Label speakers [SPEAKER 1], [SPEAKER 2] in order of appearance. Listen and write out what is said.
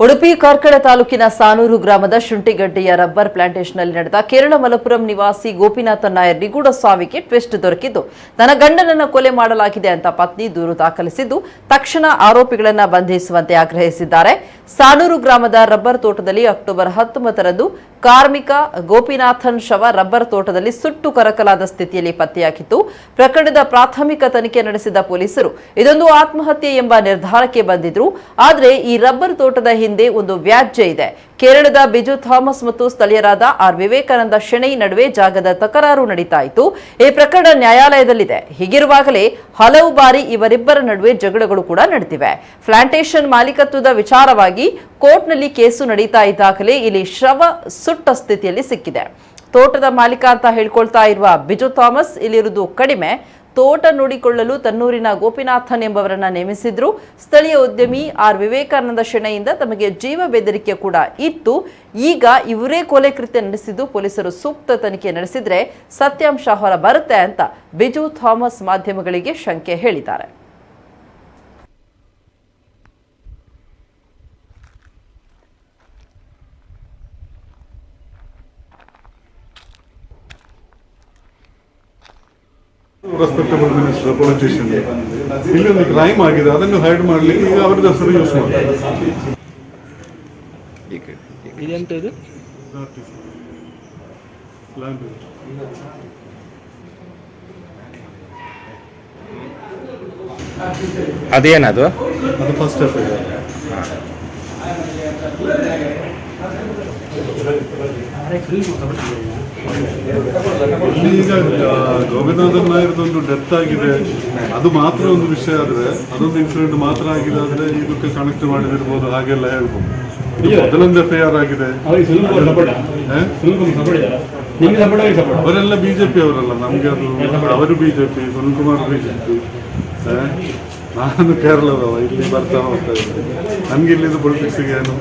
[SPEAKER 1] ಉಡುಪಿ ಕಾರ್ಕಳ ತಾಲೂಕಿನ ಸಾನೂರು ಗ್ರಾಮದ ಶುಂಠಿಗಡ್ಡೆಯ ರಬ್ಬರ್ ಪ್ಲಾಂಟೇಷನ್ನಲ್ಲಿ ನಡೆದ ಕೇರಳ ಮಲಪುರಂ ನಿವಾಸಿ ಗೋಪಿನಾಥನ್ ನಾಯರ್ ನಿಗೂಢ ಸಾವಿಗೆ ಟ್ವಿಸ್ಟ್ ದೊರಕಿದ್ದು ತನ್ನ ಗಂಡನನ್ನು ಕೊಲೆ ಮಾಡಲಾಗಿದೆ ಅಂತ ಪತ್ನಿ ದೂರು ದಾಖಲಿಸಿದ್ದು ತಕ್ಷಣ ಆರೋಪಿಗಳನ್ನು ಬಂಧಿಸುವಂತೆ ಆಗ್ರಹಿಸಿದ್ದಾರೆ. ಸಾನೂರು ಗ್ರಾಮದ ರಬ್ಬರ್ ತೋಟದಲ್ಲಿ ಅಕ್ಟೋಬರ್ 19ರಂದು ಕಾರ್ಮಿಕ ಗೋಪಿನಾಥನ್ ಶವ ರಬ್ಬರ್ ತೋಟದಲ್ಲಿ ಸುಟ್ಟು ಕರಕಲಾದ ಸ್ಥಿತಿಯಲ್ಲಿ ಪತ್ತೆಯಾಗಿತ್ತು. ಪ್ರಕರಣದ ಪ್ರಾಥಮಿಕ ತನಿಖೆ ನಡೆಸಿದ ಪೊಲೀಸರು ಇದೊಂದು ಆತ್ಮಹತ್ಯೆ ಎಂಬ ನಿರ್ಧಾರಕ್ಕೆ ಬಂದಿದ್ರು. ಆದರೆ ಈ ರಬ್ಬರ್ ತೋಟದ ಹಿಂದೆ ಒಂದು ವ್ಯಾಜ್ಯ ಇದೆ. ಕೇರಳದ ಬಿಜು ಥಾಮಸ್ ಮತ್ತು ಸ್ಥಳೀಯರಾದ ಆರ್ ವಿವೇಕಾನಂದ ಶೆಣೈ ನಡುವೆ ಜಾಗದ ತಕರಾರು ನಡೀತಾ ಇತ್ತು. ಈ ಪ್ರಕರಣ ನ್ಯಾಯಾಲಯದಲ್ಲಿದೆ. ಹೀಗಿರುವಾಗಲೇ ಹಲವು ಬಾರಿ ಇವರಿಬ್ಬರ ನಡುವೆ ಜಗಳಗಳು ಕೂಡ ನಡೆದಿವೆ. ಪ್ಲಾಂಟೇಷನ್ ಮಾಲೀಕತ್ವದ ವಿಚಾರವಾಗಿ ಕೋರ್ಟ್ನಲ್ಲಿ ಕೇಸು ನಡೀತಾ ಇದ್ದಾಗಲೇ ಇಲ್ಲಿ ಶವ ಸುಟ್ಟ ಸ್ಥಿತಿಯಲ್ಲಿ ಸಿಕ್ಕಿದೆ. ತೋಟದ ಮಾಲೀಕ ಅಂತ ಹೇಳ್ಕೊಳ್ತಾ ಇರುವ ಬಿಜು ಥಾಮಸ್ ಇಲ್ಲಿರುವುದು ಕಡಿಮೆ. ತೋಟ ನೋಡಿಕೊಳ್ಳಲು ತನ್ನೂರಿನ ಗೋಪಿನಾಥನ್ ಎಂಬವರನ್ನ ನೇಮಿಸಿದ್ರು. ಸ್ಥಳೀಯ ಉದ್ಯಮಿ ಆರ್ ವಿವೇಕಾನಂದ ಶೆಣೈಯಿಂದ ತಮಗೆ ಜೀವ ಬೆದರಿಕೆ ಕೂಡ ಇತ್ತು. ಈಗ ಇವರೇ ಕೊಲೆ ಕೃತ್ಯ ನಡೆಸಿದ್ದು ಪೊಲೀಸರು ಸೂಕ್ತ ತನಿಖೆ ನಡೆಸಿದ್ರೆ ಸತ್ಯಾಂಶ ಹೊರ ಬರುತ್ತೆ ಅಂತ ಬಿಜು ಥಾಮಸ್ ಮಾಧ್ಯಮಗಳಿಗೆ ಶಂಕೆ ಹೇಳಿದ್ದಾರೆ.
[SPEAKER 2] ರೆಸ್ಪೆಕ್ಟಬಲ್ ಮಿನಿಸ್ಟರ್ ಪೊಲಿಟಿಷಿಯನ್ ಇಲ್ಲಿ ಒಂದು ಕ್ರೈಮ್ ಆಗಿದೆ, ಅದನ್ನು ಹೈಡ್ ಮಾಡಲಿಕ್ಕೆ ಈಗ ಅವರದ್ದು ಹೆಸರು ಯೂಸ್ ಮಾಡ್ತಾರೆ.
[SPEAKER 3] ಅದೇನದು?
[SPEAKER 2] ಅದು ಫಸ್ಟ್ ಎಫ್ಐಆರ್. ಈಗ ಗೋಪಿನಾಥನ್ ನಾಯರ್ದೊಂದು ಡೆತ್ ಆಗಿದೆ, ಅದು ಮಾತ್ರ ಒಂದು ವಿಷಯ ಆದ್ರೆ, ಅದೊಂದು ಇನ್ಸಿಡೆಂಟ್ ಮಾತ್ರ ಆಗಿದೆ ಆದ್ರೆ ಇದಕ್ಕೆ ಕನೆಕ್ಟ್ ಮಾಡಿದಿರ್ಬೋದು, ಹಾಗೆಲ್ಲ ಹೇಳ್ಬೋದು. ಮೊದಲೊಂದು ಎಫ್ಐಆರ್ ಆಗಿದೆ. ಅವರೆಲ್ಲ ಬಿಜೆಪಿ ಅವರಲ್ಲ, ನಮ್ಗೆ ಅದು ಅವರು ಬಿಜೆಪಿ, ಸುನಿಲ್ ಕುಮಾರ್ ಬಿಜೆಪಿ, ನಾನು ಕೇರಳದವ, ಇಲ್ಲಿ ಬರ್ತಾ ಹೋಗ್ತಾ ಇದ್ದೆ. ನಮ್ಗೆ ಇಲ್ಲಿಂದ ಪೊಲಿಟಿಕ್ಸ್ಗೆ ಏನು